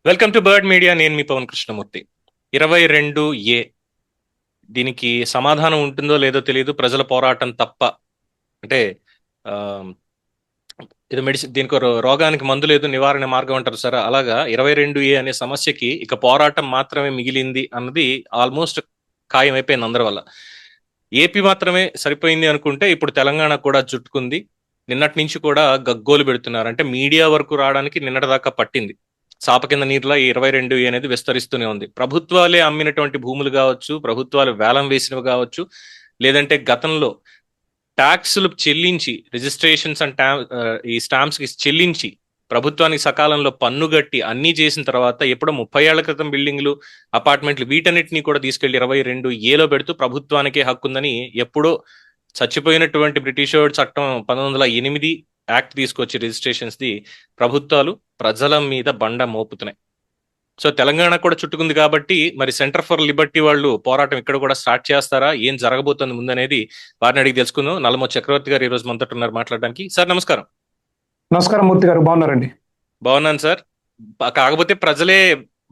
Welcome to bird media. నేను మీ Pawan Krishnamurthy. 22A దీనికి సమాధానం ఉంటుందో లేదో తెలియదు. ప్రజల పోరాటం తప్ప అంటే ఆ, ఇది మెడిసిన్, దీనికి రోగానికి మందు లేదు, నివారణ మార్గం అంటారు సార్. అలాగా 22A అనే సమస్యకి ఇక పోరాటం మాత్రమే మిగిలింది అన్నది ఆల్మోస్ట్ ఖాయం అయిపోయింది అందరి వల్ల. ఏపీ మాత్రమే సరిపోయింది అనుకుంటే ఇప్పుడు తెలంగాణ కూడా చుట్టుకుంది. నిన్నటి నుంచి కూడా గగ్గోలు పెడుతున్నారు. అంటే మీడియా వరకు రావడానికి నిన్నటి దాకా పట్టింది. చాప కింద నీరులా ఈ 22A అనేది విస్తరిస్తూనే ఉంది. ప్రభుత్వాలే అమ్మినటువంటి భూములు కావచ్చు, ప్రభుత్వాలు వేలం వేసినవి కావచ్చు, లేదంటే గతంలో ట్యాక్సులు చెల్లించి రిజిస్ట్రేషన్స్ అండ్ ఈ స్టాంప్స్ కి చెల్లించి ప్రభుత్వానికి సకాలంలో పన్ను గట్టి అన్ని చేసిన తర్వాత ఎప్పుడో 30 ఏళ్ల క్రితం బిల్డింగ్లు, అపార్ట్మెంట్లు వీటన్నిటిని కూడా తీసుకెళ్లి 22Aలో పెడుతూ ప్రభుత్వానికే హక్కు ఉందని ఎప్పుడో చచ్చిపోయినటువంటి బ్రిటిష్ చట్టం 1908 యాక్ట్ తీసుకొచ్చి రిజిస్ట్రేషన్స్ ది ప్రభుత్వాలు ప్రజల మీద బండ మోపుతున్నాయి. సో తెలంగాణ కూడా చుట్టుకుంది కాబట్టి మరి సెంటర్ ఫర్ లిబర్టీ వాళ్ళు పోరాటం ఇక్కడ కూడా స్టార్ట్ చేస్తారా, ఏం జరగబోతుంది ముందనేది వారిని అడిగి తెలుసుకుందాం. నల్లమో చక్రవర్తి గారు ఈ రోజు మనతో ఉన్నారు మాట్లాడడానికి. సార్ నమస్కారం. నమస్కారం మూర్తి గారు, బాగున్నారండి? బాగున్నాను సార్. కాకపోతే ప్రజలే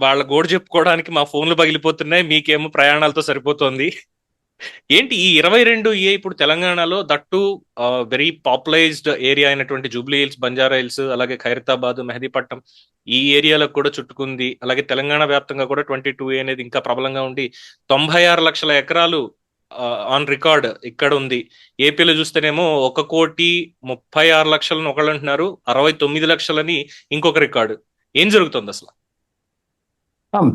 వాళ్ళ గోడు చెప్పుకోవడానికి మా ఫోన్లు పగిలిపోతున్నాయి, మీకేమో ప్రయాణాలతో సరిపోతుంది. ఏంటి ఈ 22A ఇప్పుడు తెలంగాణలో దట్టు వెరీ పాపులైజ్డ్ ఏరియా అయినటువంటి జూబ్లీ హిల్స్, బంజారా హిల్స్, అలాగే ఖైరతాబాద్, మెహదీపట్నం ఈ ఏరియాలకు కూడా చుట్టుకుంది. అలాగే తెలంగాణ వ్యాప్తంగా కూడా 22A అనేది ఇంకా ప్రబలంగా ఉండి 96 లక్షల ఎకరాలు ఆన్ రికార్డ్ ఇక్కడ ఉంది. ఏపీలో చూస్తేనేమో 1,36,00,000 ఒకళ్ళు అంటున్నారు, 69 లక్షలని ఇంకొక రికార్డు. ఏం జరుగుతుంది అసలు?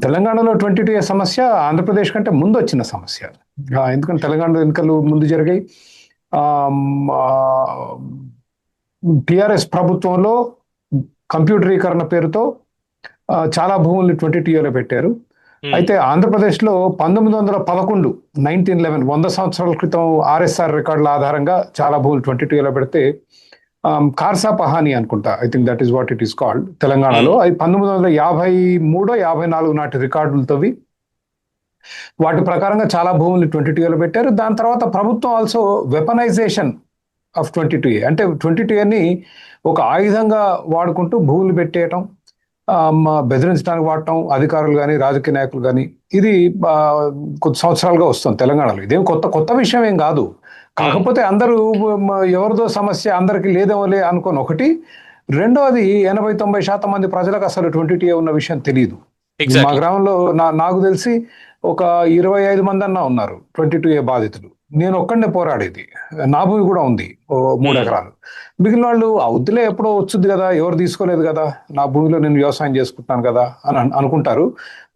తెలంగాణలో 22A సమస్య ఆంధ్రప్రదేశ్ కంటే ముందు వచ్చిన సమస్య. ఎందుకంటే తెలంగాణలో ఎన్నికలు ముందు జరిగాయి. టిఆర్ఎస్ ప్రభుత్వంలో కంప్యూటరీకరణ పేరుతో చాలా భూముల్ని 22Aలో పెట్టారు. అయితే ఆంధ్రప్రదేశ్లో 1911 100 సంవత్సరాల క్రితం ఆర్ఎస్ఆర్ రికార్డుల ఆధారంగా చాలా భూములు 22Aలో పెడితే కార్సా పహాని అనుకుంటా, I think that is what it is called, తెలంగాణలో అది 1953-54 నాటి రికార్డులతోవి. వాటి ప్రకారంగా చాలా భూములు 22Aలో పెట్టారు. దాని తర్వాత ప్రభుత్వం ఆల్సో వెపనైజేషన్ ఆఫ్ 22A, అంటే 22Aని ఒక ఆయుధంగా వాడుకుంటూ భూములు పెట్టేయటం, బెదిరించడానికి వాడటం, అధికారులు కానీ రాజకీయ నాయకులు కానీ, ఇది కొద్ది సంవత్సరాలుగా వస్తుంది తెలంగాణలో. ఇదేం కొత్త విషయం ఏం కాదు. కాకపోతే అందరూ ఎవరిదో సమస్య అందరికి లేదేమోలే అనుకోని ఒకటి. రెండవది 80-90% మంది ప్రజలకు అసలు 22A ఉన్న విషయం తెలియదు. మా గ్రామంలో నాకు తెలిసి ఒక 25 మంది అన్నా ఉన్నారు 22A బాధితులు. నేను ఒక్కడనే పోరాడేది. నా భూమి కూడా ఉంది 3 ఎకరాలు. మిగిలిన వాళ్ళు వద్దులే ఎప్పుడో వచ్చుద్ది కదా, ఎవరు తీసుకోలేదు కదా, నా భూమిలో నేను వ్యవసాయం చేసుకుంటాను కదా అని అనుకుంటారు.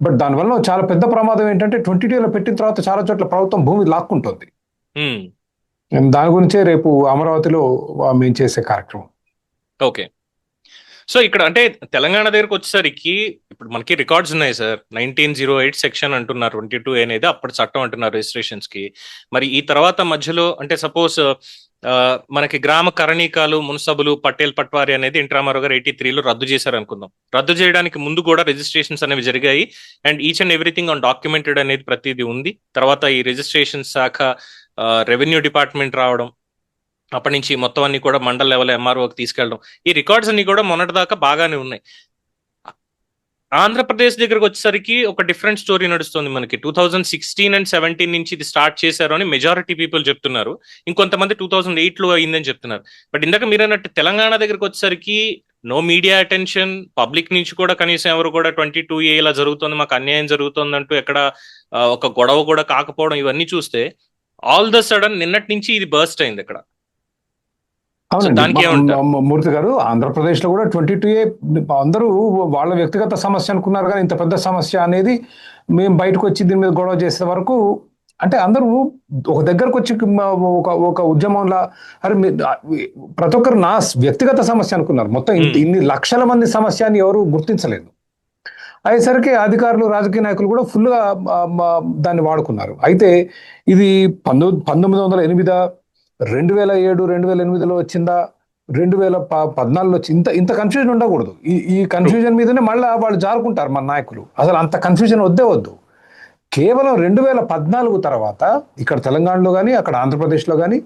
బట్ దానివల్ల చాలా పెద్ద ప్రమాదం ఏంటంటే 22Aలో పెట్టిన తర్వాత చాలా చోట్ల ప్రభుత్వం భూమి లాక్కుంటుంది. దాని గురించే రేపు అమరావతిలో మేము చేసే కార్యక్రమం. ఓకే. సో ఇక్కడ అంటే తెలంగాణ దగ్గరకు వచ్చేసరికి ఇప్పుడు మనకి రికార్డ్స్ ఉన్నాయి సార్. 1908 సెక్షన్ అంటున్నారు, 22A అనేది అప్పటి చట్టం అంటున్నారు రిజిస్ట్రేషన్స్ కి. మరి ఈ తర్వాత మధ్యలో అంటే సపోజ్ మనకి గ్రామ కరణీకాలు, మున్సబులు, పటేల్ పట్వారి అనేది ఎన్టీ రామారావు గారు 83లో రద్దు చేశారు అనుకుందాం. రద్దు చేయడానికి ముందు కూడా రిజిస్ట్రేషన్స్ అనేవి జరిగాయి. And each and everything on documented అనేది ప్రతిదీ ఉంది. తర్వాత ఈ రిజిస్ట్రేషన్ శాఖ రెవెన్యూ డిపార్ట్మెంట్ రావడం, అప్పటి నుంచి మొత్తం అన్ని కూడా మండల్ లెవెల్ MROకి తీసుకెళ్ళడం, ఈ రికార్డ్స్ అన్ని కూడా మొన్నటిదాకా బాగానే ఉన్నాయి. ఆంధ్రప్రదేశ్ దగ్గరకు వచ్చేసరికి ఒక డిఫరెంట్ స్టోరీ నడుస్తుంది మనకి. 2016 and 17 నుంచి ఇది స్టార్ట్ చేశారు అని మెజారిటీ పీపుల్ చెప్తున్నారు. ఇంకొంతమంది 2008లో అయిందని చెప్తున్నారు. బట్ ఇందాక మీరు అన్నట్టు తెలంగాణ దగ్గరకు వచ్చేసరికి నో మీడియా అటెన్షన్, పబ్లిక్ నుంచి కూడా కనీసం ఎవరు కూడా 22A ఇలా జరుగుతుంది, మాకు అన్యాయం జరుగుతుంది అంటూ ఎక్కడ ఒక గొడవ కూడా కాకపోవడం, ఇవన్నీ చూస్తే ఆల్ ద సడన్ నిన్నటి నుంచి ఇది బర్స్ట్ అయింది ఇక్కడ. మూర్తి గారు, ఆంధ్రప్రదేశ్ లో కూడా 22A అందరూ వాళ్ళ వ్యక్తిగత సమస్య అనుకున్నారు, కానీ ఇంత పెద్ద సమస్య అనేది మేము బయటకు వచ్చి దీని మీద గొడవ చేసే వరకు, అంటే అందరూ ఒక దగ్గరకు వచ్చి ఒక ఉద్యమంలా, అరే ప్రతి ఒక్కరు నా వ్యక్తిగత సమస్య అనుకున్నారు. మొత్తం ఇన్ని లక్షల మంది సమస్య అని ఎవరు గుర్తించలేదు. అయ్యేసరికి అధికారులు, రాజకీయ నాయకులు కూడా ఫుల్గా దాన్ని వాడుకున్నారు. అయితే ఇది 1908, 2007, 2008లో వచ్చిందా, 2014లో వచ్చి ఇంత కన్ఫ్యూజన్ ఉండకూడదు. ఈ కన్ఫ్యూజన్ మీదనే మళ్ళీ వాళ్ళు జారుకుంటారు మన నాయకులు. అసలు అంత కన్ఫ్యూజన్ వద్దు. కేవలం 2014 తర్వాత ఇక్కడ తెలంగాణలో కానీ అక్కడ ఆంధ్రప్రదేశ్లో కానీ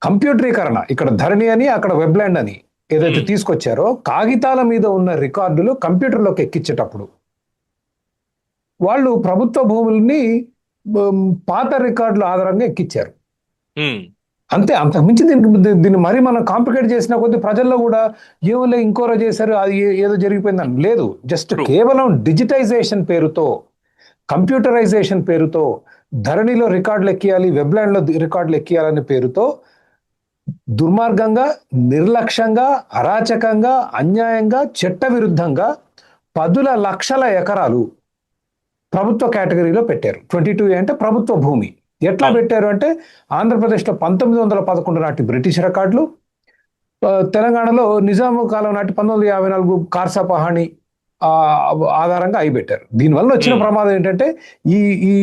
కంప్యూటరీకరణ, ఇక్కడ ధరణి అని, అక్కడ వెబ్లాండ్ అని, ఏదైతే తీసుకొచ్చారో కాగితాల మీద ఉన్న రికార్డులు కంప్యూటర్లోకి ఎక్కించేటప్పుడు వాళ్ళు ప్రభుత్వ భూముల్ని పాత రికార్డుల ఆధారంగా ఎక్కించారు. అంతే, అంతకుమించి దీన్ని మరి మనం కాంప్లికేట్ చేసిన కొద్ది ప్రజల్లో కూడా ఏమో ఇంకోరో చేశారు, అది ఏదో జరిగిపోయిందని లేదు. జస్ట్ కేవలం డిజిటైజేషన్ పేరుతో, కంప్యూటరైజేషన్ పేరుతో, ధరణిలో రికార్డులు ఎక్కియాలి, వెబ్లాండ్లో రికార్డులు ఎక్కియాలనే పేరుతో దుర్మార్గంగా, నిర్లక్ష్యంగా, అరాచకంగా, అన్యాయంగా, చట్టవిరుద్ధంగా 10 లక్షల ఎకరాలు ప్రభుత్వ కేటగిరీలో పెట్టారు. 22A అంటే ప్రభుత్వ భూమి. ఎట్లా పెట్టారు అంటే ఆంధ్రప్రదేశ్లో 1911 నాటి బ్రిటిష్ రికార్డులు, తెలంగాణలో నిజాం కాలం నాటి 1954 కార్సా పహాణి ఆధారంగా అయి పెట్టారు. దీనివల్ల వచ్చిన ప్రమాదం ఏంటంటే ఈ ఈ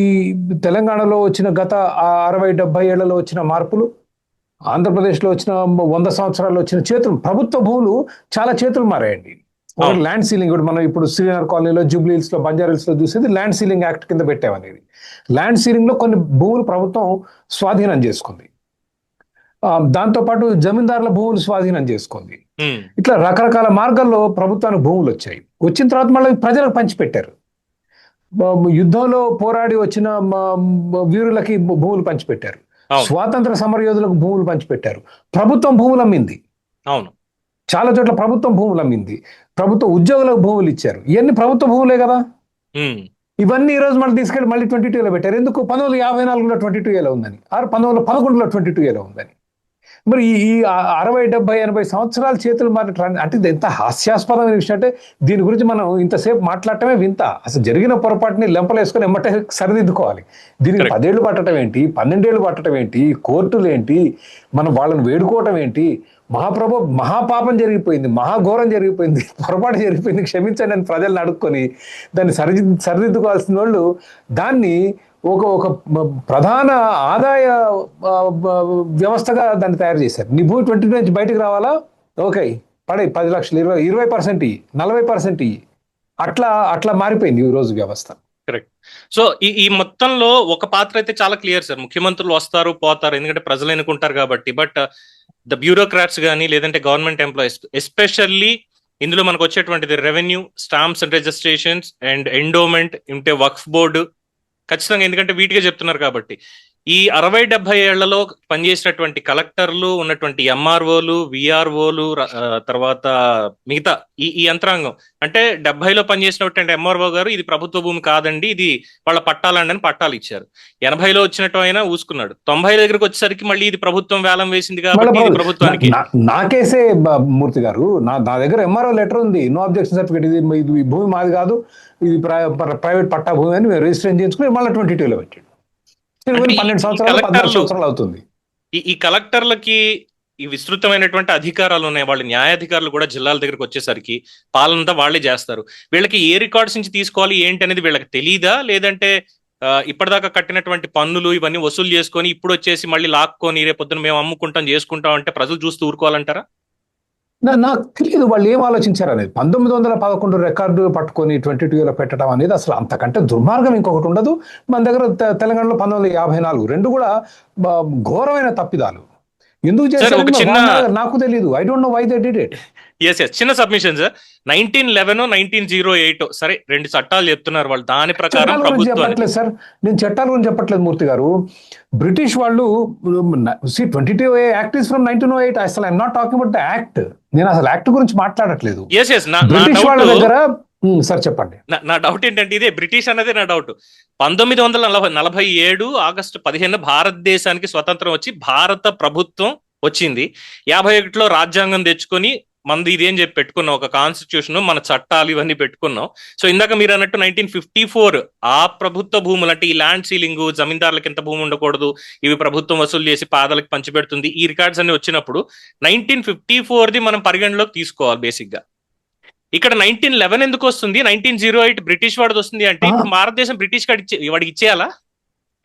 తెలంగాణలో వచ్చిన గత 60-70 ఏళ్లలో వచ్చిన మార్పులు, ఆంధ్రప్రదేశ్లో వచ్చిన 100 సంవత్సరాల్లో వచ్చిన చేతులు, ప్రభుత్వ భూములు చాలా చేతులు మారాయండి. ల్యాండ్ సీలింగ్ కూడా మనం ఇప్పుడు శ్రీనగర్ కాలనీలో, జూబ్లీ హిల్స్ లో, బంజారా హిల్స్ లో చూసేది ల్యాండ్ సీలింగ్ యాక్ట్ కింద పెట్టామనేది. ల్యాండ్ సీలింగ్ లో కొన్ని భూములు ప్రభుత్వం స్వాధీనం చేసుకుంది, దాంతోపాటు జమీందారుల భూములు స్వాధీనం చేసుకుంది. ఇట్లా రకరకాల మార్గాల్లో ప్రభుత్వానికి భూములు వచ్చాయి. వచ్చిన తర్వాత మళ్ళీ ప్రజలకు పంచిపెట్టారు. యుద్ధంలో పోరాడి వచ్చిన వీరులకి భూములు పంచిపెట్టారు, స్వాతంత్ర సమరయోధులకు భూములు పంచిపెట్టారు, ప్రభుత్వం భూములు అమ్మింది. అవును, చాలా చోట్ల ప్రభుత్వం భూములు అమ్మింది, ప్రభుత్వ ఉద్యోగులకు భూములు ఇచ్చారు. ఇవన్నీ ప్రభుత్వ భూములే కదా. ఇవన్నీ ఈ రోజు మళ్ళీ తీసుకెళ్ళి మళ్ళీ 22Aలో పెట్టారు. ఎందుకు? 1954లో 22Aలో ఉందని, 1911లో 22Aలో ఉందని. మరి ఈ 60, 70, 80 సంవత్సరాల చేతులు మారటం అంటే ఇది ఎంత హాస్యాస్పదమైన విషయం అంటే దీని గురించి మనం ఇంతసేపు మాట్లాడటమే వింత. అసలు జరిగిన పొరపాటుని లెంపలేసుకొని ఎమ్మటే సరిదిద్దుకోవాలి. దీనికి 10 ఏళ్ళు పట్టడం ఏంటి, 12 ఏళ్ళు పట్టడం ఏంటి, కోర్టులు ఏంటి, మనం వాళ్ళని వేడుకోవటం ఏంటి? మహాపాపం జరిగిపోయింది, మహాఘోరం జరిగిపోయింది, పొరపాటు జరిగిపోయింది, క్షమించండి అని ప్రజల్ని అడుక్కొని దాన్ని సరిదిద్దుకోవాల్సిన వాళ్ళు దాన్ని ఒక ప్రధాన ఆదాయ వ్యవస్థగా దాన్ని తయారు చేశారు. నీ భూమి 22 నుంచి బయటకు రావాలా, ఓకే పడే 10 లక్షలు, 20% ఇయ్యి, 40% ఇయ్యి, అట్లా మారిపోయింది ఈ రోజు వ్యవస్థ. కరెక్ట్. సో ఈ మొత్తంలో ఒక పాత్ర అయితే చాలా క్లియర్ సార్. ముఖ్యమంత్రులు వస్తారు పోతారు, ఎందుకంటే ప్రజలు ఎన్నుకుంటారు కాబట్టి. బట్ ద బ్యూరోక్రాట్స్ కానీ లేదంటే గవర్నమెంట్ ఎంప్లాయీస్ ఎస్పెషల్లీ ఇందులో మనకు వచ్చేటువంటిది revenue, stamps and registrations and endowment, ఉంటే వక్ఫ్ బోర్డు ఖచ్చితంగా, ఎందుకంటే వీటికే చెప్తున్నారు కాబట్టి. ఈ 60-70 ఏళ్లలో పనిచేసినటువంటి కలెక్టర్లు, ఉన్నటువంటి ఎంఆర్ఓలు, విఆర్ఓలు, తర్వాత మిగతా ఈ యంత్రాంగం, అంటే 70లో పనిచేసినటువంటి ఎంఆర్ఓ గారు ఇది ప్రభుత్వ భూమి కాదండి, ఇది వాళ్ళ పట్టాలండి అని పట్టాలు ఇచ్చారు. 80లో వచ్చినట్టు అయినా ఊసుకున్నాడు. 90 దగ్గరకు వచ్చేసరికి మళ్ళీ ఇది ప్రభుత్వం వేలం వేసింది కాబట్టి ఇది ప్రభుత్వానికి. నాకేసే మూర్తి గారు, నా దగ్గర ఎంఆర్ఓ లెటర్ ఉంది, నో అబ్జెక్షన్ సర్టిఫికేట్, ఇది భూమి మాది కాదు, ఇది ప్రైవేట్ పట్టా భూమి అని మేము రిజిస్ట్రేషన్ చేసుకుని మళ్ళీ 22లో పెట్టాడు. 12 సంవత్సరాలు 14 సంవత్సరాలు అవుతుంది. ఈ కలెక్టర్లకి ఈ విస్తృతమైనటువంటి అధికారాలు ఉన్నాయి. వాళ్ళ న్యాయాధికారులు కూడా జిల్లాల దగ్గరకు వచ్చేసరికి పాలనంతా వాళ్ళే చేస్తారు. వీళ్ళకి ఏ రికార్డ్స్ నుంచి తీసుకోవాలి ఏంటి అనేది వీళ్ళకి తెలీదా, లేదంటే ఇప్పటిదాకా కట్టినటువంటి పన్నులు ఇవన్నీ వసూలు చేసుకొని ఇప్పుడు వచ్చేసి మళ్ళీ లాక్కొని రేపొద్దున మేము అమ్ముకుంటాం చేసుకుంటాం అంటే ప్రజలు చూస్తూ ఊరుకోవాలంటారా? నాకు తెలియదు వాళ్ళు ఏం ఆలోచించారు అనేది. 1911 రికార్డులు పట్టుకొని 22లో పెట్టడం అనేది అసలు అంతకంటే దుర్మార్గం ఇంకొకటి ఉండదు. మన దగ్గర తెలంగాణలో 1954 రెండు కూడా ఘోరమైన తప్పిదాలు. ఎందుకు చేశారు నాకు తెలియదు. I don't know why they did it. చిన్న సబ్మిషన్ సార్, 1911, 1908 సరే, 2 చట్టాలు చెప్తున్నారు వాళ్ళు, దాని ప్రకారం చెప్పట్లేదు సార్, నేను చట్టాల గురించి చెప్పట్లేదు మూర్తి గారు. బ్రిటిష్ వాళ్ళు 22A యాక్ట్ ఇస్ ఫ్రమ్ 1908. అసలు I'm not talking about the act. నేను అసలు యాక్ట్ గురించి మాట్లాడట్లేదు. బ్రిటిష్ వాళ్ళ దగ్గర సార్ చెప్పండి. నా డౌట్ ఏంటంటే ఇదే బ్రిటిష్ అనేది నా డౌట్. 1947 ఆగస్టు 15 భారతదేశానికి స్వతంత్రం వచ్చి భారత ప్రభుత్వం వచ్చింది. 51లో రాజ్యాంగం తెచ్చుకొని మనది ఇదేం చెప్పి పెట్టుకున్నాం, ఒక కాన్స్టిట్యూషన్, మన చట్టాలు ఇవన్నీ పెట్టుకున్నాం. సో ఇందాక మీరు అన్నట్టు 1954 ఆ ప్రభుత్వ భూములు, అంటే ఈ ల్యాండ్ సీలింగ్, జమీందారులకు ఎంత భూమి ఉండకూడదు, ఇవి ప్రభుత్వం వసూలు చేసి పేదలకు పంచిపెడుతుంది, ఈ రికార్డ్స్ అన్ని వచ్చినప్పుడు 1954ది మనం పరిగణలోకి తీసుకోవాలి బేసిక్ గా. ఇక్కడ 1911 ఎందుకు వస్తుంది, 1908 బ్రిటిష్ వాడిది వస్తుంది అంటే ఇప్పుడు భారతదేశం బ్రిటిష్ వాడికి ఇచ్చేయాలా?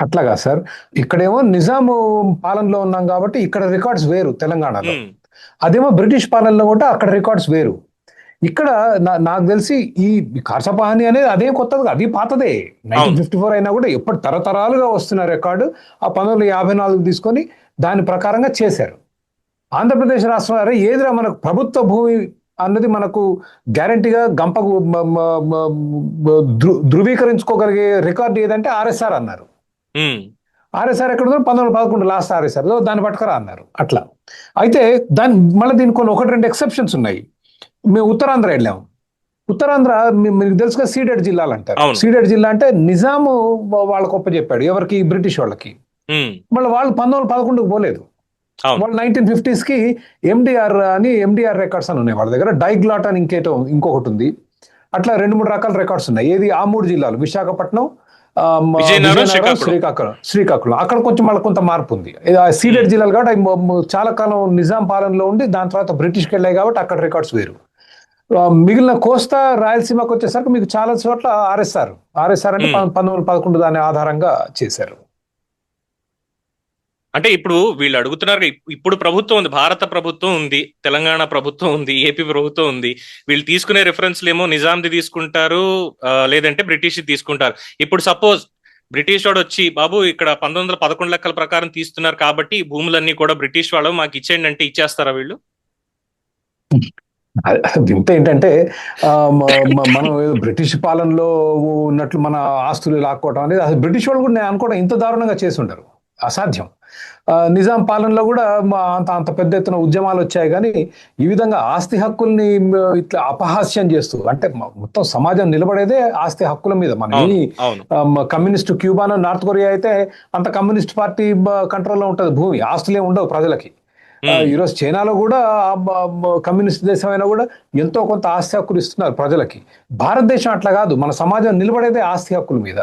అట్లాగా సార్, ఇక్కడేమో నిజాము పాలనలో ఉన్నాం కాబట్టి ఇక్కడ రికార్డ్స్ వేరు తెలంగాణలో, అదేమో బ్రిటిష్ పాలనలో కూడా అక్కడ రికార్డ్స్ వేరు. ఇక్కడ నాకు తెలిసి ఈ కార్సపహాని అనేది అదే కొత్తది, అది పాతదే. 1954 అయినా కూడా ఎప్పటి తరతరాలుగా వస్తున్న రికార్డు ఆ 1954 తీసుకొని దాని ప్రకారంగా చేశారు. ఆంధ్రప్రదేశ్ రాష్ట్రం అరే ఏదిరా మనకు ప్రభుత్వ భూమి అన్నది మనకు గ్యారంటీగా గంపకు ధృవీకరించుకోగలిగే రికార్డు ఏదంటే ఆర్ఎస్ఆర్ అన్నారు. ఆర్ఎస్ఆర్ ఎక్కడ 1911 లాస్ట్ ఆర్ఎస్ఆర్ దాన్ని పట్టుకరా అన్నారు. అట్లా అయితే మళ్ళీ దీనికి కొన్ని 1-2 ఎక్సెప్షన్స్ ఉన్నాయి. మేము ఉత్తరాంధ్ర వెళ్ళాము. ఉత్తరాంధ్ర మీకు తెలుసుగా సీడెడ్ జిల్లాలు అంటారు. సీడెడ్ జిల్లా అంటే నిజాము వాళ్ళకి చెప్పాడు ఎవరికి, బ్రిటిష్ వాళ్ళకి. మళ్ళీ వాళ్ళు 1911కు పోలేదు. వాళ్ళు 1950s కి ఎండిఆర్ రికార్డ్స్ అని ఉన్నాయి వాళ్ళ దగ్గర. డైగ్లాట్ అని ఇంకొకటి ఉంది. అట్లా 2-3 రకాల రికార్డ్స్ ఉన్నాయి. ఏది ఆ 3 జిల్లాలు విశాఖపట్నం, శ్రీకాకుళం. అక్కడ కొంచెం మళ్ళీ కొంత మార్పు ఉంది. సీడెడ్ జిల్లాలు కాబట్టి చాలా కాలం నిజాం పాలనలో ఉండి దాని తర్వాత బ్రిటిష్కి వెళ్ళాయి కాబట్టి అక్కడ రికార్డ్స్ వేరు. మిగిలిన కోస్తా రాయలసీమకు వచ్చేసరికి మీకు చాలా చోట్ల ఆర్ఎస్ఆర్ అంటే 1911 దాని ఆధారంగా చేశారు. అంటే ఇప్పుడు వీళ్ళు అడుగుతున్నారు, ఇప్పుడు ప్రభుత్వం ఉంది, భారత ప్రభుత్వం ఉంది, తెలంగాణ ప్రభుత్వం ఉంది, ఏపీ ప్రభుత్వం ఉంది. వీళ్ళు తీసుకునే రిఫరెన్స్లు ఏమో నిజాంది తీసుకుంటారు, లేదంటే బ్రిటిష్ తీసుకుంటారు. ఇప్పుడు సపోజ్ బ్రిటిష్ వాడు వచ్చి బాబు ఇక్కడ 1911 లెక్కల ప్రకారం తీస్తున్నారు కాబట్టి ఈ భూములన్నీ కూడా బ్రిటిష్ వాళ్ళు మాకు ఇచ్చేయండి అంటే ఇచ్చేస్తారా వీళ్ళు? వింత ఏంటంటే మనం బ్రిటిష్ పాలనలో ఉన్నట్లు మన ఆస్తులు లాక్కోవటం అనేది అసలు బ్రిటిష్ వాళ్ళు కూడా నేను అనుకోవడం ఇంత దారుణంగా చేసి ఉంటారు. అసాధ్యం. నిజాం పాలనలో కూడా అంత పెద్ద ఎత్తున ఉద్యమాలు వచ్చాయి. కానీ ఈ విధంగా ఆస్తి హక్కుల్ని ఇట్లా అపహాస్యం చేస్తూ, అంటే మొత్తం సమాజం నిలబడేదే ఆస్తి హక్కుల మీద. మన కమ్యూనిస్ట్ క్యూబాను, నార్త్ కొరియా అయితే అంత కమ్యూనిస్ట్ పార్టీ కంట్రోల్లో ఉంటుంది భూమి, ఆస్తులే ఉండవు ప్రజలకి. ఈరోజు చైనాలో కూడా కమ్యూనిస్ట్ దేశం అయినా కూడా ఎంతో కొంత ఆస్తి హక్కులు ఇస్తున్నారు ప్రజలకి. భారతదేశం అట్లా కాదు, మన సమాజం నిలబడేదే ఆస్తి హక్కుల మీద.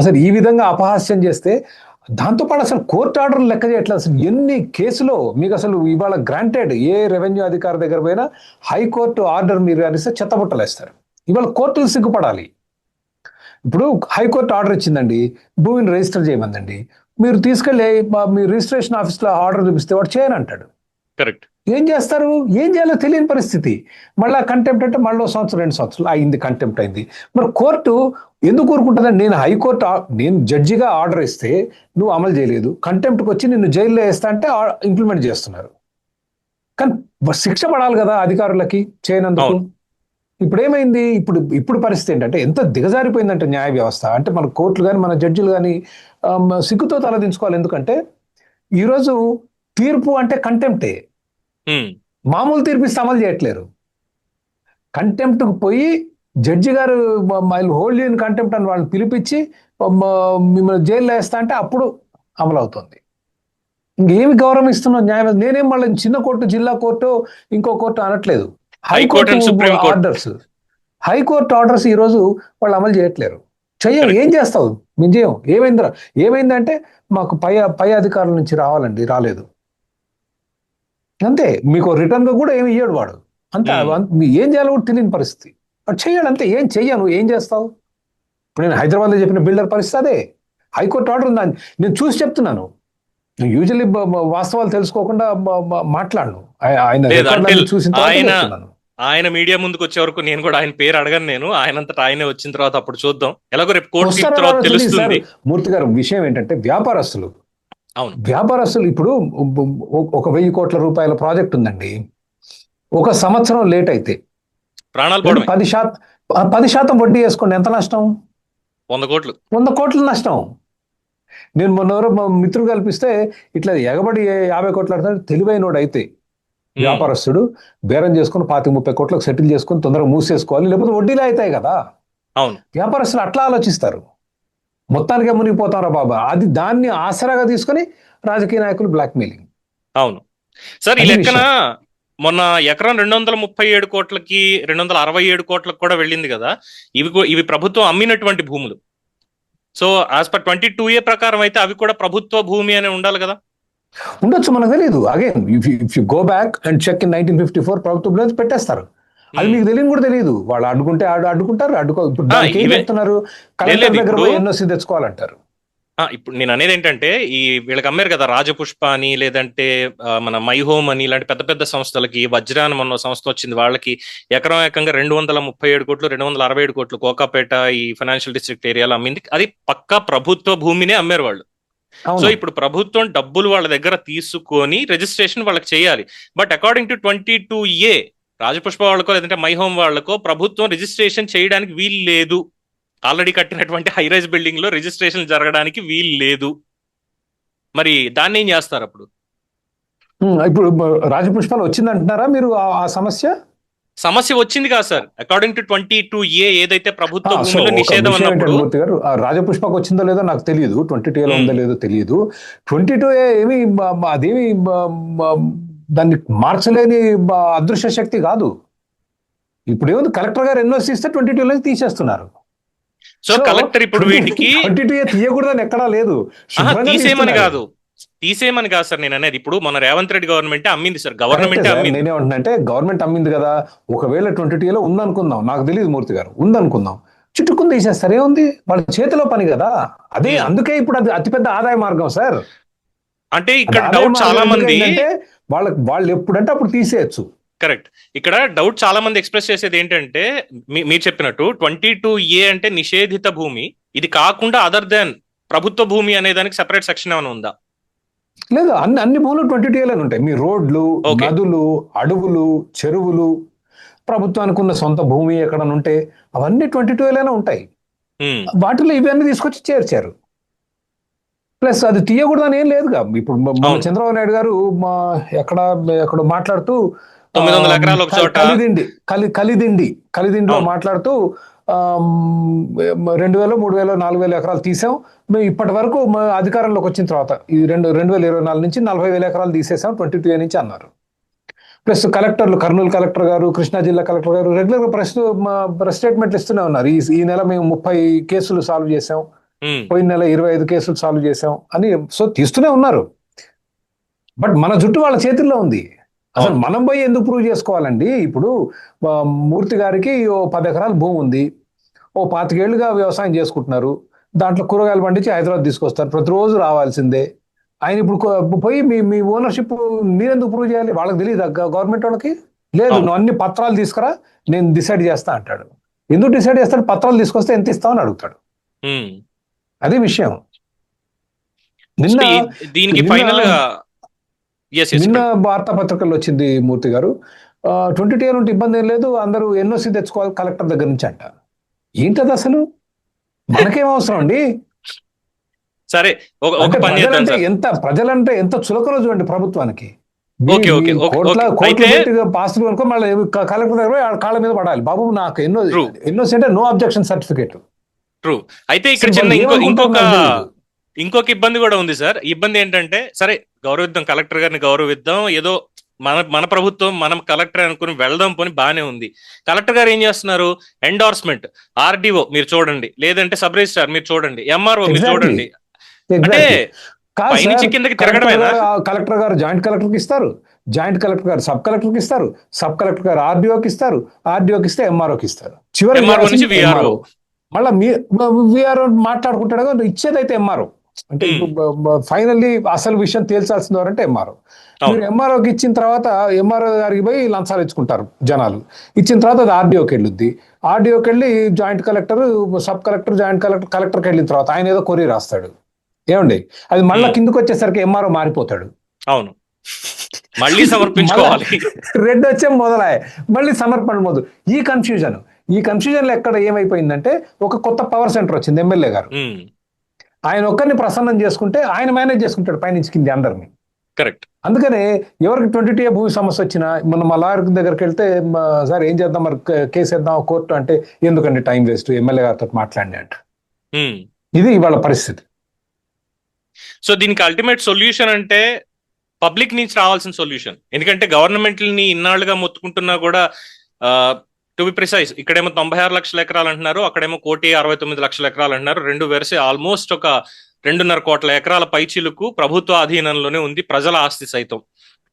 అసలు ఈ విధంగా అపహాస్యం చేస్తే దాంతోపాటు అసలు కోర్టు ఆర్డర్లు లెక్క చేయట్లేదు. అసలు ఎన్ని కేసులో మీకు అసలు ఇవాళ గ్రాంటెడ్ ఏ రెవెన్యూ అధికారి దగ్గర పోయినా హైకోర్టు ఆర్డర్ మీరు అనిస్తే చెత్తబుట్టలేస్తారు. ఇవాళ కోర్టులు సిగ్గుపడాలి. ఇప్పుడు హైకోర్టు ఆర్డర్ ఇచ్చిందండి, భూమిని రిజిస్టర్ చేయమందండి, మీరు తీసుకెళ్ళి మీ రిజిస్ట్రేషన్ ఆఫీస్లో ఆర్డర్ చూపిస్తే వాడు చేయనంటాడు. కరెక్ట్. ఏం చేస్తారు, ఏం చేయాలో తెలియని పరిస్థితి. మళ్ళీ కంటెంప్ట్ అంటే మళ్ళీ 1 సంవత్సరం 2 సంవత్సరాలు అయింది, కంటెంప్ట్ అయింది. మరి కోర్టు ఎందుకు ఊరుకుంటుందండి? నేను జడ్జిగా ఆర్డర్ ఇస్తే నువ్వు అమలు చేయలేదు, కంటెంప్ట్కి వచ్చి నిన్ను జైల్లో వేస్తా అంటే ఇంప్లిమెంట్ చేస్తున్నారు. కానీ శిక్ష పడాలి కదా అధికారులకి చేయనందుకు. ఇప్పుడు ఏమైంది, ఇప్పుడు పరిస్థితి ఏంటంటే ఎంత దిగజారిపోయిందంటే న్యాయ వ్యవస్థ. అంటే మన కోర్టులు కానీ మన జడ్జిలు కానీ సిగ్గుతో తలదించుకోవాలి. ఎందుకంటే ఈరోజు తీర్పు అంటే కంటెంప్టే. మామూలు తీర్పు ఇస్తే అమలు చేయట్లేరు. కంటెంప్ట్కి పోయి జడ్జి గారు హోల్డ్ ఇన్ కంటెంప్ట్ అని వాళ్ళని పిలిపించి మిమ్మల్ని జైల్లో వేస్తా అంటే అప్పుడు అమలు అవుతుంది. ఇంకేమి గౌరవం ఇస్తున్నాం న్యాయ? నేనేం మళ్ళీ చిన్న కోర్టు, జిల్లా కోర్టు, ఇంకో కోర్టు అనట్లేదు. హైకోర్టు ఆర్డర్స్ ఈ రోజు వాళ్ళు అమలు చేయట్లేరు. ఏం చేస్తావు? మేము చేయం. ఏమైందంటే మాకు పై అధికారుల నుంచి రాలేదు అంతే. మీకు రిటర్న్ గా కూడా ఏమి ఇయ్యాడు వాడు. అంతే. ఏం చేయాలో కూడా తెలియని పరిస్థితి. చెయ్యాడు అంతే. ఏం చెయ్యను, ఏం చేస్తావు? ఇప్పుడు నేను హైదరాబాద్లో చెప్పిన బిల్డర్ పరిస్థితి అదే. హైకోర్టు ఆర్డర్ ఉందని నేను చూసి చెప్తున్నాను. యూజువల్లీ వాస్తవాలు తెలుసుకోకుండా మాట్లాడను. ఆయన మీడియా ముందుకు వచ్చే వరకు నేను కూడా ఆయన పేరు అడగను. నేను ఆయనంతటా ఆయనే వచ్చిన తర్వాత అప్పుడు చూద్దాం. ఎలాగో రేపు కోర్టు తెలుస్తుంది. మూర్తి గారు, విషయం ఏంటంటే వ్యాపారస్తులు ఇప్పుడు 1,000 కోట్ల రూపాయల ప్రాజెక్ట్ ఉందండి. 1 సంవత్సరం లేట్ అయితే ప్రాణాలు 10% వడ్డీ వేసుకోండి, ఎంత నష్టం? 100 కోట్ల నష్టం. నేను మొన్న మిత్రులు కల్పిస్తే ఇట్లా ఎగబడి 50 కోట్లు ఆడతాడు. తెలివైనోడు అయితే వ్యాపారస్తుడు బేరం చేసుకుని 25-30 కోట్లకు సెటిల్ చేసుకుని తొందరగా మూసేసుకోవాలి, లేకపోతే వడ్డీలే అవుతాయి కదా. వ్యాపారస్తులు అట్లా ఆలోచిస్తారు. మొత్తానికే మునిగిపోతారా బాబా, దాన్ని ఆసరాగా తీసుకుని రాజకీయ నాయకులు బ్లాక్ మెయిలింగ్. అవును సార్. ఈ లెక్కన మొన్న ఎకరం 237 కోట్లకి 267 కోట్లకు కూడా వెళ్ళింది కదా. ఇవి ప్రభుత్వం అమ్మినటువంటి భూములు. సో యాజ్ పర్ 22A ప్రకారం అయితే అవి కూడా ప్రభుత్వ భూమి అనే ఉండాలి కదా. ఉండొచ్చు, మనకు తెలియదు. Again if you go back and check in 1954 ప్రభుత్వం పెట్టేస్తారు. అది మీకు తెలియని కూడా తెలియదు. వాళ్ళు అడ్డుకుంటే అడ్డుకుంటారు. చెప్తున్నారు కలెక్టర్ దగ్గర ఎన్ఓసి తెచ్చుకోవాలంటారు. ఇప్పుడు నేను అనేది ఏంటంటే ఈ వీళ్ళకి అమ్మారు కదా రాజపుష్ప అని, లేదంటే మన మై హోమ్ అని, ఇలాంటి పెద్ద పెద్ద సంస్థలకి, వజ్రాన్ మొన్న సంస్థ వచ్చింది, వాళ్ళకి ఏకంగా 237 కోట్లు 267 కోట్లు కోకాపేట ఈ ఫైనాన్షియల్ డిస్ట్రిక్ట్ ఏరియాలో అమ్మింది. అది పక్కా ప్రభుత్వ భూమినే అమ్మారు వాళ్ళు. సో అవును. ఇప్పుడు ప్రభుత్వం డబ్బులు వాళ్ళ దగ్గర తీసుకొని రిజిస్ట్రేషన్ వాళ్ళకి చేయాలి. But according to 22A Rajapushpa వాళ్ళకో లేదంటే మై హోమ్ వాళ్ళకో ప్రభుత్వం రిజిస్ట్రేషన్ చేయడానికి వీలు లేదు. ఆల్రెడీ కట్టినటువంటి హై రైజ్ బిల్డింగ్ లో రిజిస్ట్రేషన్ జరగడానికి వీలు లేదు. మరి దాన్ని ఏం చేస్తారు అప్పుడు? ఇప్పుడు రాజపుష్పాలు వచ్చిందంటున్నారా మీరు ఆ సమస్య? సమస్య వచ్చింది కాదు సార్. అకార్డింగ్ టు 22A ఏదైతే ప్రభుత్వ సో భూమిలో ఒక నిషేధం విషయం అన్నప్పుడు ఏంటంటే మూర్తి గారు, ఆ రాజపుష్పకు వచ్చిందో లేదో నాకు తెలియదు, 22A ఉమ్, ఉందో లేదో తెలియదు. 22A ఏమి అదేమి దాన్ని మార్చలేని అదృశ్య శక్తి కాదు. ఇప్పుడు ఏముంది, కలెక్టర్ గారు ఎన్ఓసి ఇస్తే 22 తీసేస్తున్నారు. సో సో కలెక్టర్ ఇప్పుడు వీటికి 22A తీయకూడదని ఎక్కడా లేదు, శుభ్రంగా తీసేయమని తీస్తున్నారు. కాదు, తీసేయమని కాదు సార్ నేను అనేది. ఇప్పుడు మన రేవంత్ రెడ్డి గవర్నమెంట్ అమ్మింది సార్, కరెక్టే గవర్నమెంట్ సార్, అమ్మింది. నేనేమంటున్నానంటే గవర్నమెంట్ అమ్మింది కదా, ఒకవేళ 22A ఉందనుకుందాం, నాకు తెలియదు మూర్తి గారు, ఉందనుకుందాం, చుట్టుకుని తీసేస్తారు, ఏముంది, వాళ్ళ చేతిలో పని కదా. అదే ఉమ్. అందుకే ఇప్పుడు అది అతిపెద్ద ఆదాయ మార్గం సార్. అంటే అది ఇక్కడ ఆదాయ డౌట్ చాలా మార్గం మంది, ఎందుకంటే వాళ్ళు ఎప్పుడంటే అప్పుడు తీసేయచ్చు. కరెక్ట్, ఇక్కడ డౌట్ చాలా మంది ఎక్స్ప్రెస్ చేసేది ఏంటంటే మీరు చెప్పినట్టు 22A అంటే నిషేధిత భూమి, ఇది కాకుండా అదర్ దాన్ ప్రభుత్వ భూమి అనే దానికి సెపరేట్ సెక్షన్ ఏమైనా ఉందా? లేదు, అన్ని భూములు 22Aలోనే ఉంటాయి. మీ రోడ్లు, ఓకే. నదులు, అడవులు, చెరువులు, ప్రభుత్వానికి ఉన్న సొంత భూమి ఎక్కడ ఉంటే అవన్నీ 22Aలోనే ఉంటాయి. ఉమ్, వాటిలో ఇవన్నీ తీసుకొచ్చి చేర్చారు. ప్లస్ అది తీయకూడదని ఏం లేదుగా. ఇప్పుడు మన అవును. చంద్రబాబు నాయుడు గారు ఎక్కడో మాట్లాడుతూ 900 ఎకరాలు ఒక చోట. కలిదిండిలో అవును. మాట్లాడుతూ 2000, 3000, 4000 ఎకరాలు తీసాం మేము ఇప్పటి వరకు, మా అధికారంలోకి వచ్చిన తర్వాత ఈ 2024 నుంచి 40,000 ఎకరాలు తీసేసాం 22A నుంచి అన్నారు. ప్లస్ కలెక్టర్లు, కర్నూలు కలెక్టర్ గారు, కృష్ణా జిల్లా కలెక్టర్ గారు రెగ్యులర్ ప్రెస్ స్టేట్మెంట్లు ఇస్తూనే ఉన్నారు. ఈ నెల మేము 30 కేసులు సాల్వ్ చేసాం, ఉమ్, పోయిన నెల 25 కేసులు సాల్వ్ చేసాం అని. సో తీస్తూనే ఉన్నారు. బట్ మన జుట్టు వాళ్ళ చేతుల్లో ఉంది. అసలు అవును. మనం పోయి ఎందుకు ప్రూవ్ చేసుకోవాలండి? ఇప్పుడు మూర్తి గారికి ఓ 10 ఎకరాల భూమి ఉంది, ఓ 25 ఏళ్లుగా వ్యవసాయం చేసుకుంటున్నారు, దాంట్లో కూరగాయలు పండించి హైదరాబాద్ తీసుకొస్తారు, ప్రతిరోజు రావాల్సిందే. ఆయన ఇప్పుడు పోయి మీ ఓనర్షిప్ మీరెందుకు ప్రూవ్ చేయాలి? వాళ్ళకి తెలియదు, గవర్నమెంట్ వాళ్ళకి లేదు. అవును. నువ్వు అన్ని పత్రాలు తీసుకురా, నేను డిసైడ్ చేస్తా అంటాడు. ఎందుకు డిసైడ్ చేస్తాడు? పత్రాలు తీసుకొస్తే ఎంత ఇస్తామని అడుగుతాడు. ఉమ్. అదే విషయం. సో నిన్న దీనికి నిన్న ఫైనల్ గా నిన్న వార్తాపత్రికల్లో వచ్చింది మూర్తి గారు, 22A ఉంటే ఇబ్బంది ఏం లేదు, అందరూ ఎన్ఓసి తెచ్చుకోవాలి కలెక్టర్ దగ్గర నుంచి అంట. ఏంటది అసలు? మనకేం అవసరం అండి? సరే, ఒక పని చేద్దాం సార్. ప్రజలంటే ఎంత చులకన చూడండి ప్రభుత్వానికి. ఓకే, ఓకే, కోట్ల అయితే పెట్టి పాస్తులు అనుకో, మళ్ళీ కలెక్టర్ దగ్గర పోయి కాళ్ళ మీద పడాలి. బాబు నాకు ఎన్ఓసి అంటే నో అబ్జెక్షన్ సర్టిఫికేట్. ట్రూ. అయితే ఇక్కడ అసలు చిన్న వాళ్ళు ఏమనుకుంటారో నాకు తెలీదు. ఇంకొక ఇబ్బంది కూడా ఉంది సార్. ఇబ్బంది ఏంటంటే, సరే గౌరవిద్దాం, కలెక్టర్ గారిని గౌరవిద్దాం, ఏదో మన ప్రభుత్వం, మనం కలెక్టర్ అనుకుని వెళ్దాం పోని బానే ఉంది. కలెక్టర్ గారు ఏం చేస్తున్నారు? ఎండార్స్మెంట్, ఆర్డీఓ మీరు చూడండి, లేదంటే సబ్ రిజిస్ట్రార్ మీరు చూడండి, ఎంఆర్ఓ మీరు చూడండి, అంటే పైనుంచి కిందకి తిరగడమేనా? కలెక్టర్ గారు జాయింట్ కలెక్టర్కి ఇస్తారు, జాయింట్ కలెక్టర్ గారు సబ్ కలెక్టర్కి ఇస్తారు, సబ్ కలెక్టర్ గారు ఆర్డీఓకి ఇస్తారు, ఆర్డీఓకి ఇస్తే ఎంఆర్ఓకి ఇస్తారు, చివరి MRO నుంచి VRO. మళ్ళీ విఆర్ఓ మాట్లాడుకుంటాడు కదా, ఇచ్చేదైతే ఎంఆర్ఓ. అంటే ఫైనల్లీ అసలు విషయం తేల్చాల్సింది ఎవరంటే ఎంఆర్ఓ. మీరు ఎంఆర్ఓకి ఇచ్చిన తర్వాత ఎంఆర్ఓ గారికి పోయి లంచాలు ఇచ్చుకుంటారు జనాలు. ఇచ్చిన తర్వాత అది ఆర్డీఓకి వెళ్ళుద్ది, ఆర్డీఓకి వెళ్ళి joint collector, sub collector, joint collector, కలెక్టర్కి వెళ్ళిన తర్వాత ఆయన ఏదో కొరీ రాస్తాడు, ఏమండి, అది మళ్ళీ కిందకు వచ్చేసరికి ఎంఆర్ఓ మారిపోతాడు. అవును, మళ్ళీ సమర్పించుకోవాలి. రెడ్ వచ్చే మొదలాయ, మళ్ళీ సమర్పణ మొదలు. ఈ కన్ఫ్యూజన్ లో ఎక్కడ ఏమైపోయిందంటే, ఒక కొత్త పవర్ సెంటర్ వచ్చింది, ఎమ్మెల్యే గారు. ఆయన ఒక్కరిని ప్రసన్నం చేసుకుంటే ఆయన మేనేజ్ చేసుకుంటాడు పైనుంచి కింది అందరిని. కరెక్ట్. అందుకనే ఎవరికి 22A భూమి సమస్య వచ్చినా మనం మా లాయర్ దగ్గరికి వెళ్తే, సార్ ఏం చేద్దాం, మరి కేసు వేద్దాం కోర్టు అంటే, ఎందుకండి టైం వేస్ట్, ఎమ్మెల్యే గారితో మాట్లాడి అంట. ఇది ఇవాళ పరిస్థితి. సో దీనికి అల్టిమేట్ సొల్యూషన్ అంటే పబ్లిక్ నుంచి రావాల్సిన సొల్యూషన్. ఎందుకంటే గవర్నమెంట్ని ఇన్నాళ్లుగా మొత్తుకుంటున్నా కూడా, టు బి ప్రిసైజ్, ఇక్కడేమో 96 లక్షల ఎకరాలు అంటున్నారు, అక్కడేమో 1,69,00,000 ఎకరాలు అంటున్నారు. రెండు వెరసి ఆల్మోస్ట్ ఒక 2.5 కోట్ల ఎకరాల పైచీలకు ప్రభుత్వ అధీనంలోనే ఉంది, ప్రజల ఆస్తి సైతం.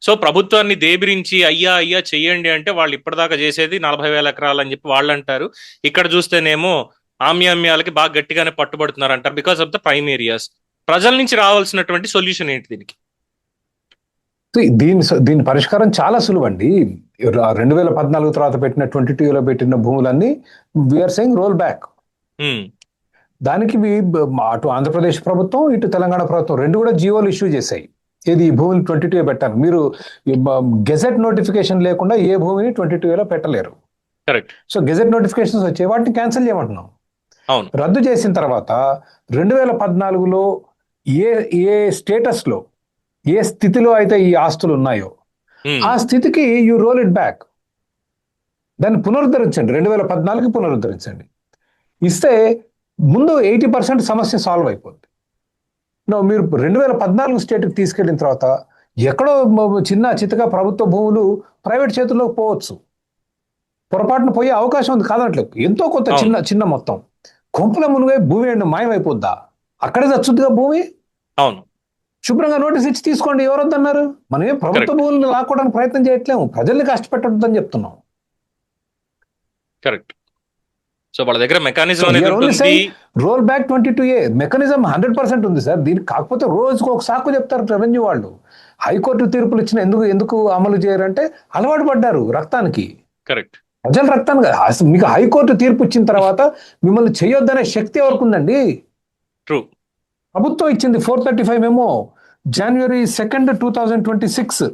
సో ప్రభుత్వాన్ని దేబిరించి అయ్యా చెయ్యండి అంటే, వాళ్ళు ఇప్పటిదాకా చేసేది 40,000 ఎకరాలు అని చెప్పి వాళ్ళు అంటారు. ఇక్కడ చూస్తేనేమో ఆమ్యామ్యాలకి బాగా గట్టిగానే పట్టుబడుతున్నారు అంటారు, because of the prime areas. ప్రజల నుంచి రావాల్సినటువంటి సొల్యూషన్ ఏంటి దీనికి? దీని పరిష్కారం చాలా సులువండి. 2014 తర్వాత పెట్టిన 22A పెట్టిన భూములన్నీ వీఆర్ సెయింగ్ రోల్ బ్యాక్. దానికి అటు ఆంధ్రప్రదేశ్ ప్రభుత్వం ఇటు తెలంగాణ ప్రభుత్వం రెండు కూడా జియోలు ఇష్యూ చేశాయి. ఏది ఈ భూమిని 22 పెట్టారు, మీరు గెజెట్ నోటిఫికేషన్ లేకుండా ఏ భూమిని 22లో పెట్టలేరు. కరెక్ట్. సో గెజెట్ నోటిఫికేషన్స్ వచ్చాయి, వాటిని క్యాన్సిల్ చేయమంటున్నాం. అవును. రద్దు చేసిన తర్వాత 2014లో ఏ ఏ స్టేటస్లో ఏ స్థితిలో అయితే ఈ ఆస్తులు ఉన్నాయో ఆ స్థితికి యూ రోల్ ఇట్ బ్యాక్. దాన్ని పునరుద్ధరించండి, 2014కి పునరుద్ధరించండి. ఇస్తే ముందు 80% సమస్య సాల్వ్ అయిపోద్ది. మీరు 2014 స్టేట్కి తీసుకెళ్ళిన తర్వాత ఎక్కడో చిన్న చితక ప్రభుత్వ భూములు ప్రైవేట్ చేతుల్లోకి పోవచ్చు, పొరపాటున పోయే అవకాశం ఉంది కాదనట్లేదు. ఎంతో కొంత చిన్న చిన్న మొత్తం కొంపల మునుగై భూమి మాయమైపోద్దా? అక్కడే చచ్చుద్దిగా భూమి. అవును, శుభ్రంగా నోటీస్ ఇచ్చి తీసుకోండి, ఎవరు వద్దన్నారు? మనమే ప్రభుత్వ భూములను లాక్కోవడానికి ప్రయత్నం చేయట్లేము, ప్రజల్ని కష్టపెట్టొద్దని చెప్తున్నాం. కరెక్ట్. సో వాళ్ళ దగ్గర మెకానిజం అనేది రోల్ బ్యాక్ 22A మెకానిజం 100% ఉంది సార్. దీనికి కాకపోతే రోజుకు ఒక సాకు చెప్తారు రెవెన్యూ వాళ్ళు. హైకోర్టు తీర్పులు ఇచ్చిన ఎందుకు అమలు చేయరంటే అలవాటు పడ్డారు రక్తానికి. కరెక్ట్. ప్రజల రక్తానికి. అసలు మీకు హైకోర్టు తీర్పు ఇచ్చిన తర్వాత మిమ్మల్ని చేయొద్దనే శక్తి ఎవరికి ఉందండి? ట్రూ. ప్రభుత్వం ఇచ్చింది 435 memo January 2nd, 2026.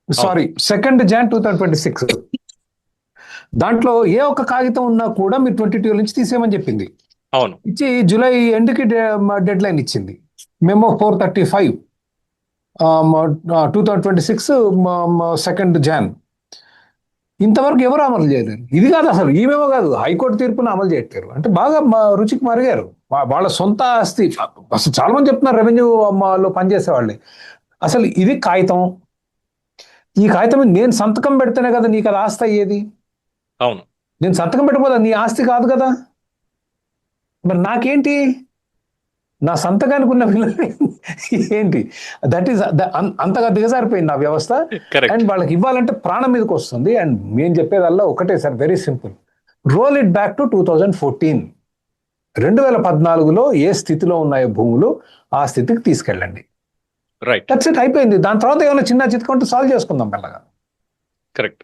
Sorry, 2nd Jan 2026. దాంట్లో ఏ ఒక్క కాగితం ఉన్నా కూడా మీరు 22 నుంచి తీసేయమని చెప్పింది. అవును. ఇచ్చి జూలై ఎండ్కి డెడ్ లైన్ ఇచ్చింది. Memo 435 2026 2nd Jan. ఇంతవరకు ఎవరు అమలు చేయలేరు. ఇది కాదు అసలు, ఈ మెమో కాదు, హైకోర్టు తీర్పును అమలు చేయట్లేరు. అంటే బాగా రుచికి మరిగారు. వాళ్ళ సొంత ఆస్తి. అసలు చాలా మంది చెప్తున్నారు రెవెన్యూ లో పనిచేసే వాళ్ళే, అసలు ఇది కాగితం, ఈ కాగితం నేను సంతకం పెడితేనే కదా నీకు అది ఆస్తి అయ్యేది. అవును. నేను సంతకం పెట్టబోదా నీ ఆస్తి కాదు కదా, మరి నాకేంటి? నా సంతకానికి ఉన్న విలువ ఏంటి? దట్ ఈస్ అంతగా దిగజారిపోయింది నా వ్యవస్థ. అండ్ వాళ్ళకి ఇవ్వాలంటే ప్రాణం మీదకి వస్తుంది. అండ్ మేము చెప్పేదల్లా ఒకటే sir, very simple, roll it back to 2014. 2014లో ఏ స్థితిలో ఉన్నాయో భూములు ఆ స్థితికి తీసుకెళ్ళండి. రైట్. దట్స్ ఇట్, అయిపోయింది. దాని తర్వాత ఏమైనా చిన్న చిత్తుకుంటూ సాల్వ్ చేసుకుందాం మెల్లగా. కరెక్ట్.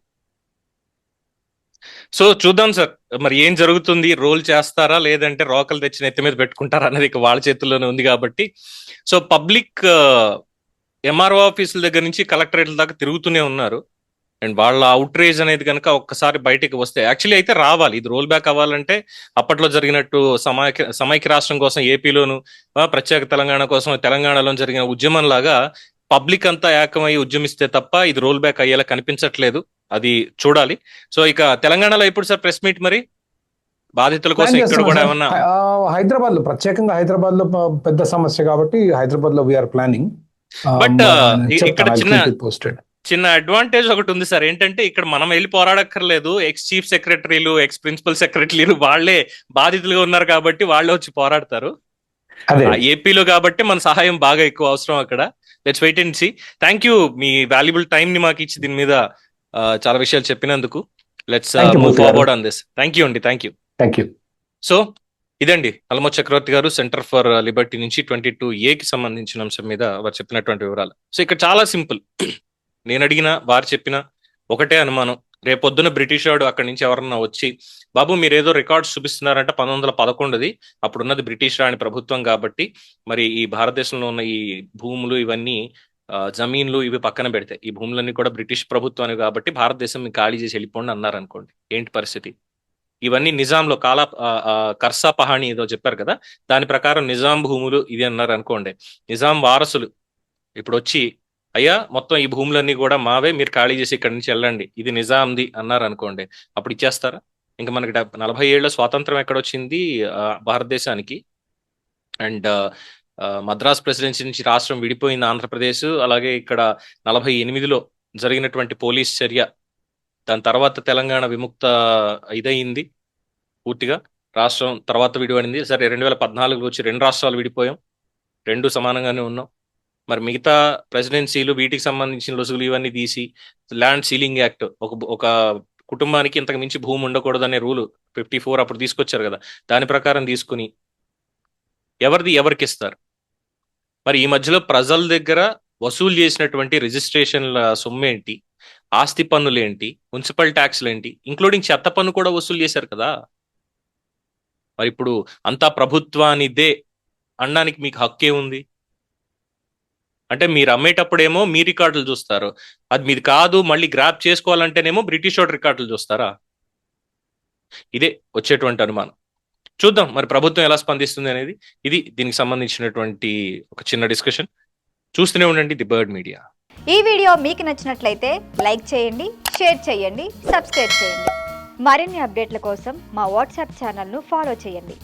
సో చూద్దాం సార్, మరి ఏం జరుగుతుంది? రోల్ చేస్తారా లేదంటే రోకలు తెచ్చి నెత్తి మీద పెట్టుకుంటారా అన్నది ఇక వాళ్ళ చేతుల్లోనే ఉంది కాబట్టి. సో పబ్లిక్ ఎంఆర్ఓ ఆఫీసుల దగ్గర నుంచి కలెక్టరేట్ల దాకా తిరుగుతూనే ఉన్నారు. అండ్ వాళ్ళ అవుట్రేజ్ అనేది కనుక ఒక్కసారి బయటికి వస్తే, యాక్చువల్లీ అయితే రావాలి, ఇది రోల్ బ్యాక్ అవ్వాలంటే అప్పట్లో జరిగినట్టు సమైక్య రాష్ట్రం కోసం ఏపీలోను, ప్రత్యేక తెలంగాణ కోసం తెలంగాణలో జరిగిన ఉద్యమం లాగా పబ్లిక్ అంతా ఏకమై ఉద్యమిస్తే తప్ప ఇది రోల్ బ్యాక్ అయ్యేలా కనిపించట్లేదు. అది చూడాలి. సో ఇక తెలంగాణలో ఎప్పుడు సార్ ప్రెస్ మీట్? మరి బాధితుల కోసం ఇక్కడ కూడా ఏమన్నా? హైదరాబాద్ లో, ప్రత్యేకంగా హైదరాబాద్ లో పెద్ద సమస్య కాబట్టి హైదరాబాద్ లో వీఆర్ ప్లానింగ్. బట్ ఇక్కడ చిన్న అడ్వాంటేజ్ ఒకటి ఉంది సార్. ఏంటంటే ఇక్కడ మనం వెళ్ళి పోరాడక్కర్లేదు. ఎక్స్ చీఫ్ సెక్రటరీలు, ఎక్స్ ప్రిన్సిపల్ సెక్రటరీలు వాళ్ళే బాధితులుగా ఉన్నారు కాబట్టి వాళ్ళే వచ్చి పోరాడతారు. ఏపీలో కాబట్టి మన సహాయం బాగా ఎక్కువ అవసరం అక్కడ. Let's wait and see. Thank you, మీ వాల్యుబుల్ టైం ని మాకు ఇచ్చి దీని మీద చాలా విషయాలు చెప్పినందుకు. Let's move forward on this. Thank you అండి. Thank you. సో ఇదండి అలమోత్ చక్రవర్తి గారు, సెంటర్ ఫర్ లిబర్టీ నుంచి 22A సంబంధించిన అంశం మీద వారు చెప్పినటువంటి వివరాలు. సో ఇక్కడ చాలా సింపుల్, నేను అడిగినా వారు చెప్పినా ఒకటే అనుమానం. రేపొద్దున బ్రిటిష్ వాడు అక్కడి నుంచి ఎవరన్నా వచ్చి, బాబు మీరేదో రికార్డ్స్ చూపిస్తున్నారంట 1911ది, అప్పుడున్నది బ్రిటిష్ రాణి ప్రభుత్వం కాబట్టి మరి ఈ భారతదేశంలో ఉన్న ఈ భూములు ఇవన్నీ జమీన్లు ఇవి పక్కన పెడితే ఈ భూములన్నీ కూడా బ్రిటిష్ ప్రభుత్వానికి కాబట్టి భారతదేశం మీకు ఖాళీ చేసి వెళ్ళిపోండి అన్నారు అనుకోండి, ఏంటి పరిస్థితి? ఇవన్నీ నిజాంలో కర్సా పహాణి ఏదో చెప్పారు కదా, దాని ప్రకారం నిజాం భూములు ఇది అన్నారు అనుకోండి. నిజాం వారసులు ఇప్పుడు వచ్చి, అయ్యా మొత్తం ఈ భూములన్నీ కూడా మావే, మీరు ఖాళీ చేసి ఇక్కడి నుంచి వెళ్ళండి, ఇది నిజాంది అన్నారు అనుకోండి, అప్పుడు ఇచ్చేస్తారా? ఇంకా మనకి 40 ఏళ్ల స్వాతంత్రం ఎక్కడొచ్చింది భారతదేశానికి? అండ్ మద్రాస్ ప్రెసిడెన్సీ నుంచి రాష్ట్రం విడిపోయింది ఆంధ్రప్రదేశ్. అలాగే ఇక్కడ 48లో జరిగినటువంటి పోలీస్ చర్య, దాని తర్వాత తెలంగాణ విముక్త ఇదయింది పూర్తిగా, రాష్ట్రం తర్వాత విడిపడింది. సరే 2014లో వచ్చి 2 రాష్ట్రాలు విడిపోయాం, 2 సమానంగానే ఉన్నాం. మరి మిగతా ప్రెసిడెన్సీలు వీటికి సంబంధించిన లొసుగులు ఇవన్నీ తీసి ల్యాండ్ సీలింగ్ యాక్ట్, ఒక కుటుంబానికి ఇంతకు మించి భూమి ఉండకూడదనే రూలు 54 అప్పుడు తీసుకొచ్చారు కదా, దాని ప్రకారం తీసుకుని ఎవరిది ఎవరికి ఇస్తారు? మరి ఈ మధ్యలో ప్రజల దగ్గర వసూలు చేసినటువంటి రిజిస్ట్రేషన్ల సొమ్మేంటి, ఆస్తి పన్నులేంటి, మున్సిపల్ ట్యాక్స్లు ఏంటి, ఇంక్లూడింగ్ చెత్త పన్ను కూడా వసూలు చేశారు కదా. మరి ఇప్పుడు అంతా ప్రభుత్వానిదే అనడానికి మీకు హక్కే ఉంది? అంటే మీరు అమ్మేటప్పుడేమో మీ రికార్డులు చూస్తారు, అది మీది కాదు మళ్ళీ గ్రాప్ చేసుకోవాలంటేనేమో బ్రిటిష్ వాడి రికార్డులు చూస్తారా? ఇదే వచ్చేటువంటి అనుమానం. చూద్దాం మరి ప్రభుత్వం ఎలా స్పందిస్తుంది అనేది. ఇది దీనికి సంబంధించినటువంటి ఒక చిన్న డిస్కషన్. చూస్తూనే ఉండండి ది బర్డ్ మీడియా. ఈ వీడియో మీకు నచ్చినట్లయితే లైక్ చేయండి, షేర్ చేయండి, సబ్స్క్రైబ్ చేయండి. మరిన్ని అప్డేట్ల కోసం మా వాట్సాప్ ఛానల్ను ఫాలో చేయండి.